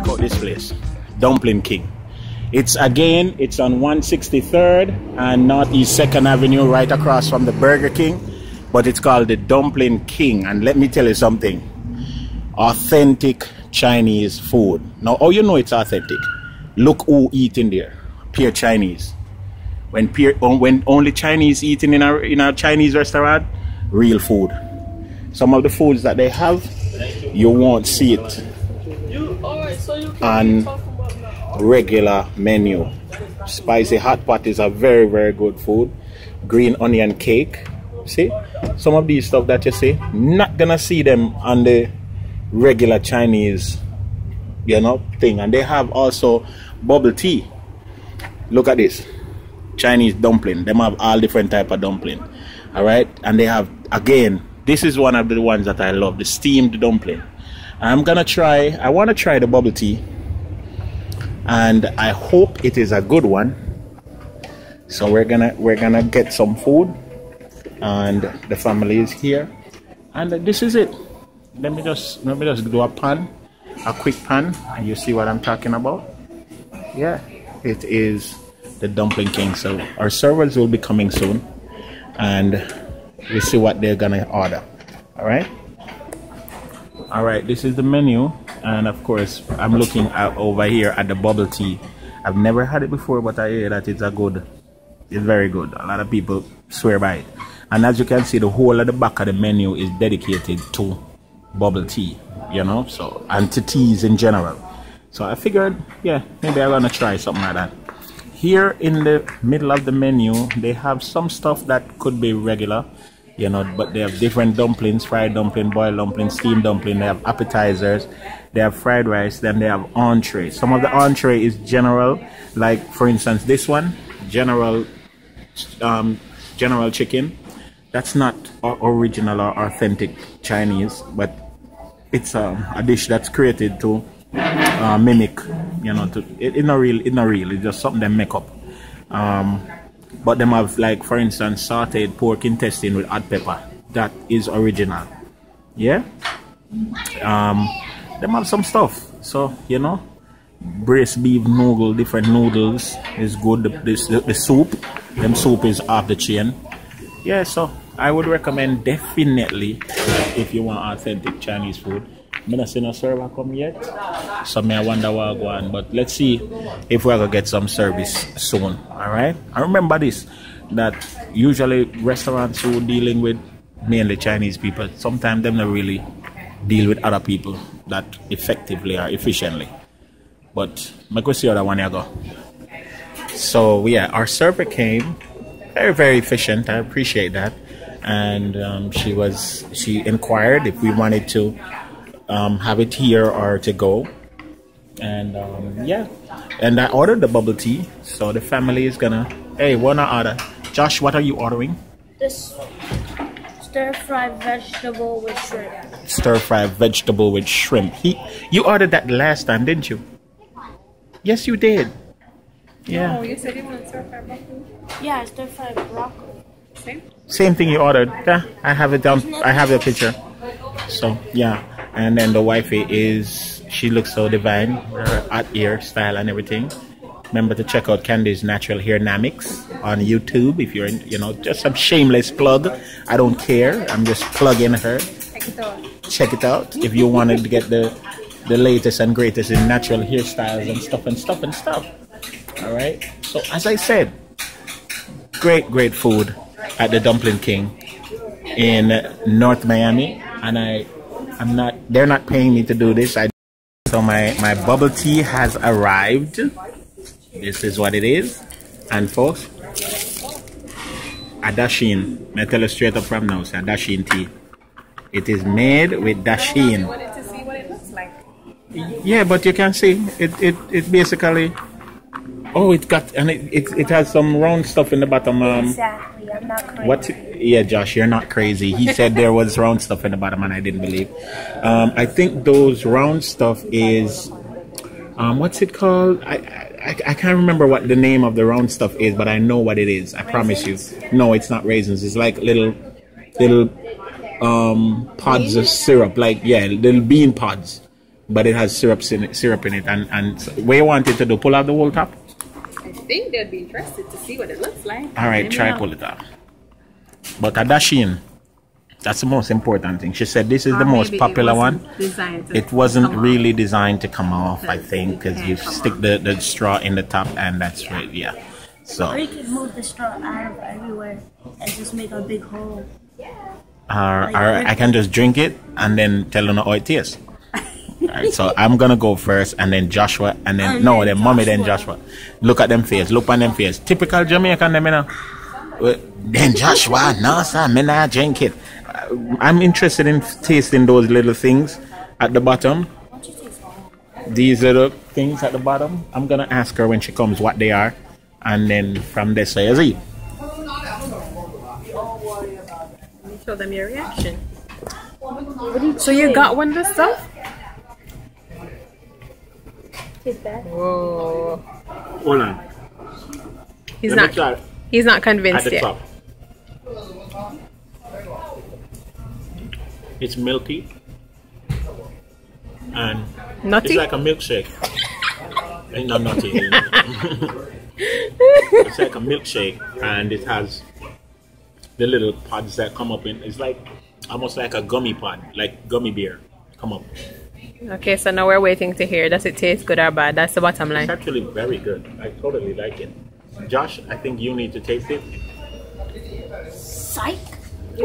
about this place, Dumpling King. It's on 163rd and Northeast 2nd Avenue, right across from the Burger King. But it's called the Dumpling King. And let me tell you something. Authentic Chinese food. Now, how you know it's authentic? Look who eat in there. Pure Chinese. When only Chinese eating in a Chinese restaurant, real food. Some of the foods that they have, you won't see it on regular menu. Spicy hot pot is a very, very good food. Green onion cake. See, some of these stuff that you see, not gonna see them on the regular Chinese, you know, thing. And they have also bubble tea. Look at this, Chinese dumpling. Them have all different type of dumpling. All right, and they have, again, this is one of the ones that I love, the steamed dumpling. I want to try the bubble tea, and I hope it is a good one. So we're gonna get some food, and the family is here, and this is it. Let me just do a quick pan, and you see what I'm talking about. Yeah, it is the Dumpling King. So our servers will be coming soon, and we'll see what they're gonna order. All right, this is the menu, and of course I'm looking over here at the bubble tea. I've never had it before, but I hear that it's very good. A lot of people swear by it. And as you can see, the whole of the back of the menu is dedicated to bubble tea, you know, so, and to teas in general. So I figured, yeah, maybe I'm gonna try something like that. Here in the middle of the menu, they have some stuff that could be regular, you know, but they have different dumplings: fried dumpling, boiled dumpling, steamed dumpling. They have appetizers, they have fried rice, then they have entree. Some of the entree is general, like for instance this one, general chicken. That's not original or authentic Chinese, but it's a dish that's created to mimic, you know, it's not real, it's just something they make up. But them have, like for instance, sauteed pork intestine with hot pepper. That is original. Yeah. Them have some stuff. So, you know, braised beef noodle, different noodles is good. The soup, them soup is off the chain. Yeah, so I would recommend definitely, if you want authentic Chinese food. I'm not seeing a server come yet, so I wonder what go on. But let's see if we're gonna get some service soon. All right. I remember this, that usually restaurants who dealing with mainly Chinese people, sometimes them not really deal with other people that effectively or efficiently. But I go see other one you go. So yeah, our server came, very, very efficient. I appreciate that. And she inquired if we wanted to have it here or to go. And yeah, and I ordered the bubble tea. So the family is gonna, hey, wanna order? Josh, what are you ordering? This stir-fried vegetable with shrimp. Stir-fried vegetable with shrimp. You ordered that last time, didn't you? Yes, you did. Yeah. Oh, you said you wanted stir-fried broccoli? Yeah, stir-fried broccoli. Same thing you ordered. Yeah, I have it down. I have the picture. So yeah, and then the wifey she looks so divine, her hot ear style and everything. Remember to check out Candy's Natural Hair Dynamics on YouTube if you're in, you know, just some shameless plug. I don't care. I'm just plugging her. Check it out if you wanted to get the latest and greatest in natural hairstyles and stuff. All right. So as I said, great food at the Dumpling King in North Miami, and they're not paying me to do this. So my bubble tea has arrived. This is what it is, and folks, a dashin. I tell you straight up from now, it's a dashin tea. It is made with dashin. I wanted to see what it looks like. Yeah, but you can see it basically. Oh, it has some round stuff in the bottom. Exactly, I'm not crazy. What? Yeah, Josh, you're not crazy. He said there was round stuff in the bottom, and I didn't believe. I think those round stuff is, what's it called? I can't remember what the name of the round stuff is, but I know what it is. I promise you. No, it's not raisins. It's like little pods of syrup, like, yeah, little bean pods. but it has syrup in it. And where you want it to do? Pull out the whole top? I think they'd be interested to see what it looks like. All right, try pull it out. But a dasheen, that's the most important thing. She said this is the most popular one. It wasn't really designed to come off, I think, because you stick the straw in the top, and that's right, yeah. So. Or you can move the straw out of everywhere and just make a big hole. Or I can just drink it and then tell them how it tastes. Alright, so I'm gonna go first, and then Joshua, and then then mommy, then Joshua. Look at them face. Look on them face. Typical Jamaican, them, you know. Then Joshua, no sir, me not drink it. I'm interested in tasting those little things at the bottom. These little things at the bottom. I'm gonna ask her when she comes what they are, and then from there say, is it? Show them your reaction. So you got one of the stuff? Whoa. Hold on. He's not convinced at the yet. Top. It's milky and nutty? It's like a milkshake. It's not nutty. It's like a milkshake, and it has the little pods that come up in. It's like almost like a gummy pod, like gummy bear. Come up. Okay, so now we're waiting to hear. Does it taste good or bad? That's the bottom line. It's actually very good. I totally like it. Josh, I think you need to taste it. Psych.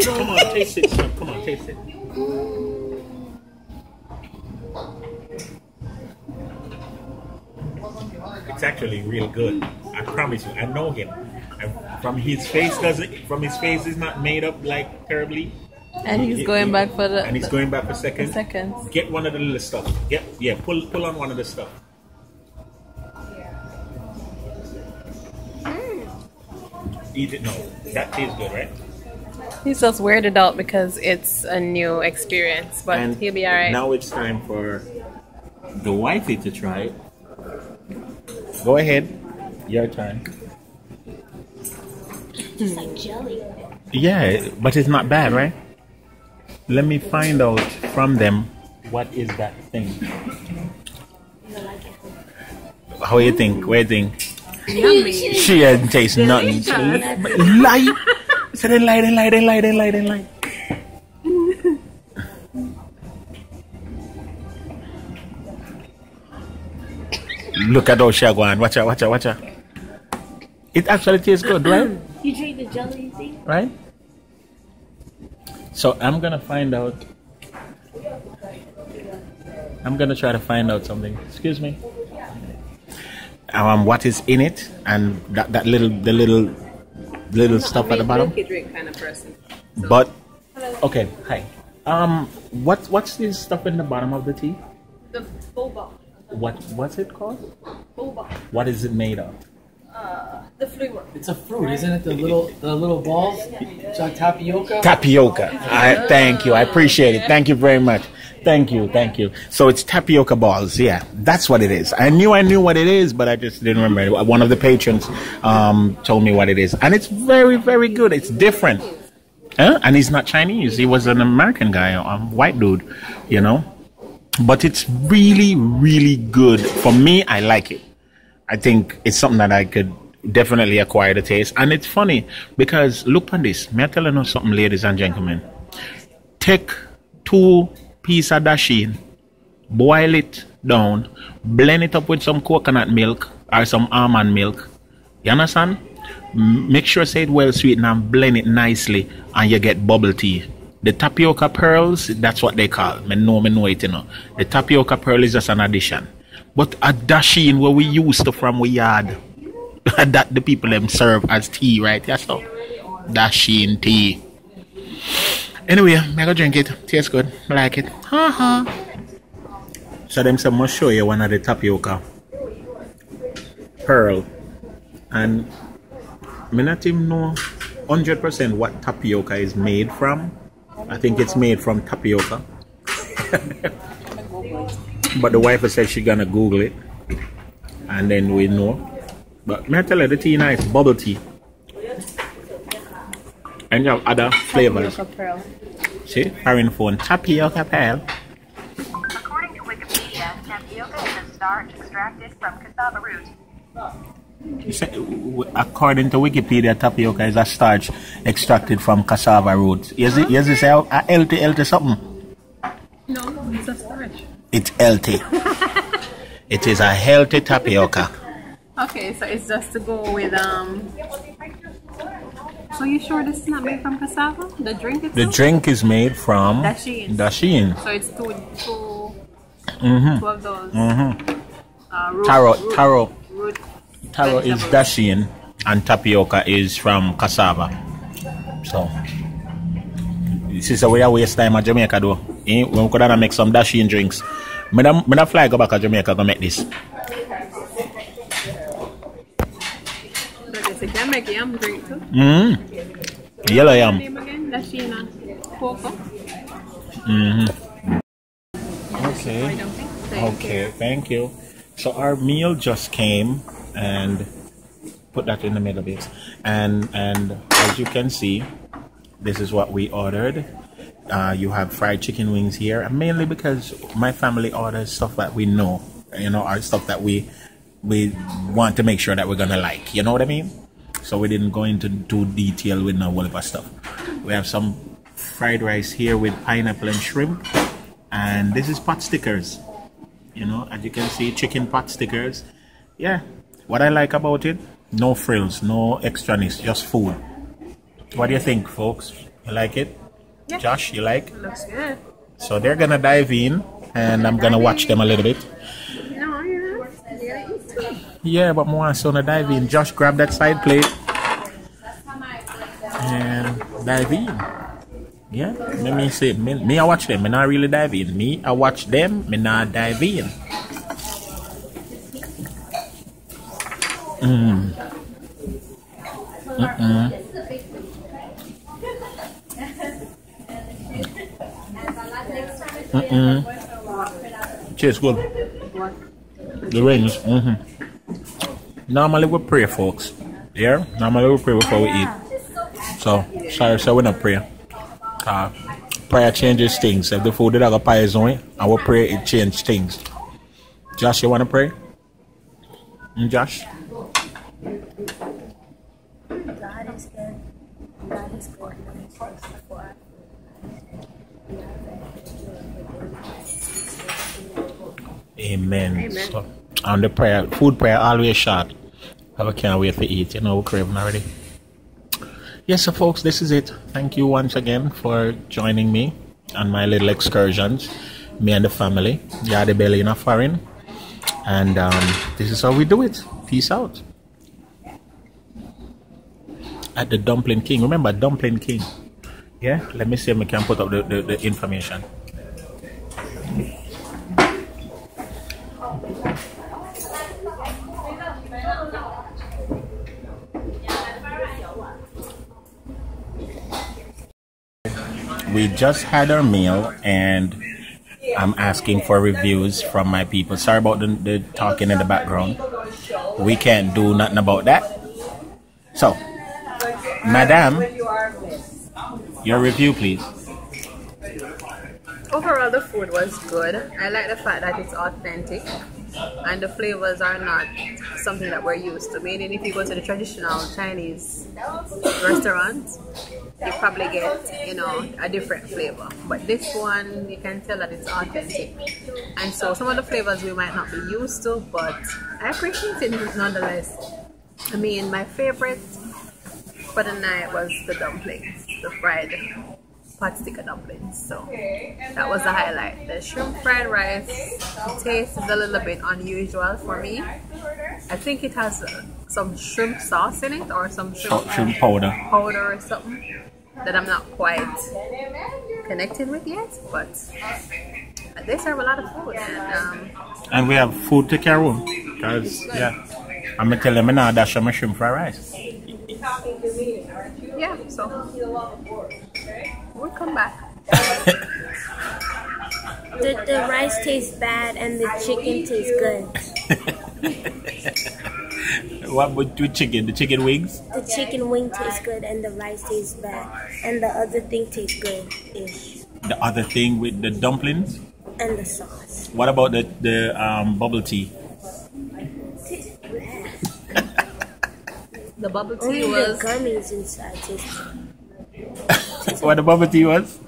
Come on, taste it. Son. Come on, taste it. It's actually real good. I promise you. I know him. From his face, it's not made up like terribly. And he's going back for the. And he's going back for seconds. Seconds. Get one of the little stuff. Pull on one of the stuff. Eat it. No, that tastes good, right? He's just weirded out because it's a new experience, but and he'll be alright. Now it's time for the wifey to try it. Go ahead, your turn. Just like jelly. Yeah, but it's not bad, right? Let me find out from them what is that thing. How you think? What do you think? Yummy. She hadn't tasted nothing. Lie. So then lie. Look at those shagwan. Watch out. It actually tastes good, right? You drink the jelly thing? Right? So I'm gonna find out. I'm gonna try to find out something. Excuse me. What is in it, and that little stuff at the bottom. Drink kind of person. So. But okay, hi. What's this stuff in the bottom of the tea? The boba. What's it called? Boba. What is it made of? The flavor. It's a fruit, isn't it? The little balls. It's like tapioca. Tapioca. Thank you. I appreciate it. Thank you very much. Thank you. So it's tapioca balls. Yeah, that's what it is. I knew what it is, but I just didn't remember. One of the patrons told me what it is, and it's very, very good. It's different. And he's not Chinese. He was an American guy, white dude, you know. But it's really, really good. For me, I like it. I think it's something that I could definitely acquire the taste. And it's funny because look on this. Me telling you something, ladies and gentlemen. Take 2 pieces of dasheen, boil it down, blend it up with some coconut milk or some almond milk. You understand? Make sure say it well sweetened and blend it nicely, and you get bubble tea. The tapioca pearls, that's what they call. Me know it, you know. The tapioca pearl is just an addition. But a dasheen where we used to from we yard, that the people them serve as tea, right? Yeah, so dasheen tea. Anyway, I'm gonna drink it. Tastes good. I like it. So them say must show you one of the tapioca pearl. And I not even know 100% what tapioca is made from. I think it's made from tapioca. But the wife said she's gonna Google it, and then we know. But may I tell you, the tea nice, bubble tea. And you have other flavors. Tapioca pearl. See, foreign phone, tapioca pearl. According to Wikipedia, is starch extracted from cassava root. According to Wikipedia, tapioca is a starch extracted from cassava roots. Is it say a healthy something? No, it's a starch. It's healthy. It is a healthy tapioca. Okay, so it's just to go with So you sure this is not made from cassava? The drink itself? The drink is made from dasheen. So it's two of those. Taro is dasheen and tapioca is from cassava. So this is a way I waste time at Jamaica though. When we could make some dasheen drinks. I'm gonna fly go back to Jamaica to make this. You can make yam drink too. Yellow yam. Okay, thank you. So our meal just came, and put that in the middle bit. And as you can see, this is what we ordered. You have fried chicken wings here, mainly because my family orders stuff that we know, our stuff that we want to make sure that we're gonna like. You know what I mean? So we didn't go into too detail with no whatever stuff. We have some fried rice here with pineapple and shrimp, and this is pot stickers. As you can see, chicken pot stickers. Yeah, what I like about it, no frills, no extraness, just food. What do you think, folks? You like it? Yeah. Josh, you like? Looks good. So they're gonna dive in, and I'm gonna watch them a little bit. No, you're gonna eat too. Yeah, but more so to dive in. Josh, grab that side plate and dive in. Yeah, let me see. Me I watch them. Me not really dive in. Me I watch them. Me not dive in. Cheers, good. The rings. Normally we pray, folks. Yeah, normally we pray before we eat. So sorry, so we not pray. Prayer changes things. If the food that I got pie is on it, I will pray it change things. Josh, you wanna pray? Josh? God is good. God is good. Amen. So, and the prayer, food prayer always short. I can't wait to eat. We're craving already. Yes, so folks, this is it. Thank you once again for joining me on my little excursions. Me and the family. Yardie belly in a foreign. And this is how we do it. Peace out. At the Dumpling King. Remember Dumpling King? Yeah? Let me see if I can put up the information. We just had our meal and I'm asking for reviews from my people. Sorry about the talking in the background. We can't do nothing about that. So, Madam, your review please. Overall, the food was good. I like the fact that it's authentic and the flavors are not something that we're used to. Meaning if you go to the traditional Chinese restaurants, you probably get, a different flavor. But this one, you can tell that it's authentic. And so some of the flavors we might not be used to, but I appreciate it nonetheless. I mean, my favorite for the night was the dumplings, the fried pot sticker dumplings. So that was the highlight. The shrimp fried rice, the taste is a little bit unusual for me. I think it has some shrimp sauce in it or some shrimp powder or something that I'm not quite connected with yet, but they serve a lot of food and we have food to carry on because I'm gonna tell them now dash my shrimp fried rice. Yeah, so we'll come back. The rice tastes bad and the chicken tastes good. What about the chicken? The chicken wings? The chicken wing tastes good and the rice tastes bad. And the other thing tastes good-ish. The other thing with the dumplings? And the sauce. What about the bubble tea? The bubble tea Only the was gummies inside taste. What the bubble tea was?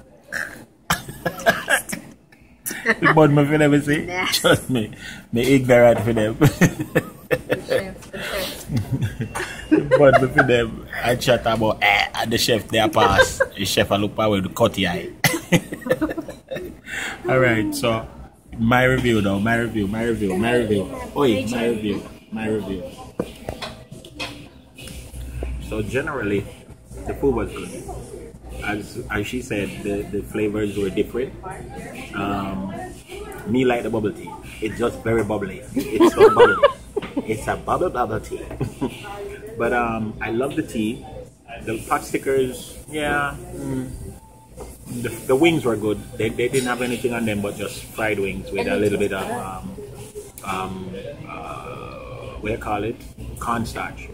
The bud me for them say. Nasty. Trust me ignorant for them. But me for them, I chat about the chef there pass. The chef I look away with the cutty eye. Alright, so my review now, my review. Oi, my review. So generally the food was good. As she said, the flavors were different. Me like the bubble tea. It's just very bubbly. It's so bubbly. It's a bubble tea. But I love the tea. The pot stickers, yeah. The wings were good. They didn't have anything on them but just fried wings with a little bit of what do you call it? Cornstarch.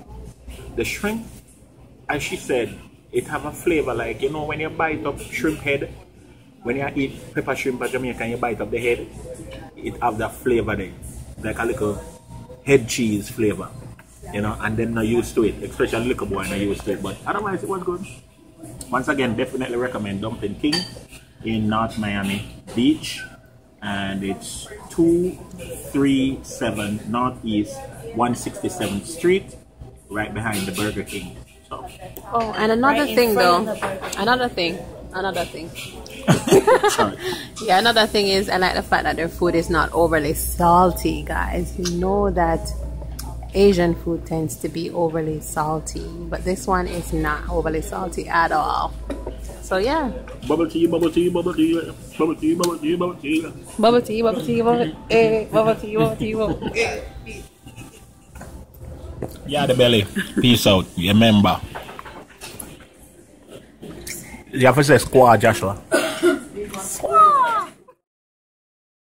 The shrimp, as she said, it have a flavor like, you know, when you bite up shrimp head, when you eat pepper shrimp at Jamaica and you bite up the head, it have that flavor there, like a little head cheese flavor, you know, and then not used to it, especially little boy not used to it, but otherwise it was good. Once again, definitely recommend Dumpling King in North Miami Beach, and it's 237 Northeast 167th Street, right behind the Burger King. So. Oh, and another thing though, another thing. Sorry. Yeah, another thing is I like the fact that their food is not overly salty, guys. You know that Asian food tends to be overly salty, but this one is not overly salty at all. So yeah. Bubble tea, bubble tea, bubble tea, bubble tea, bubble tea, bubble tea. Bubble tea, bubble tea, bubble tea, bubble tea, bubble tea, bubble tea. Yeah, the belly. Peace out. Remember. You have to say squad, Joshua. Squad.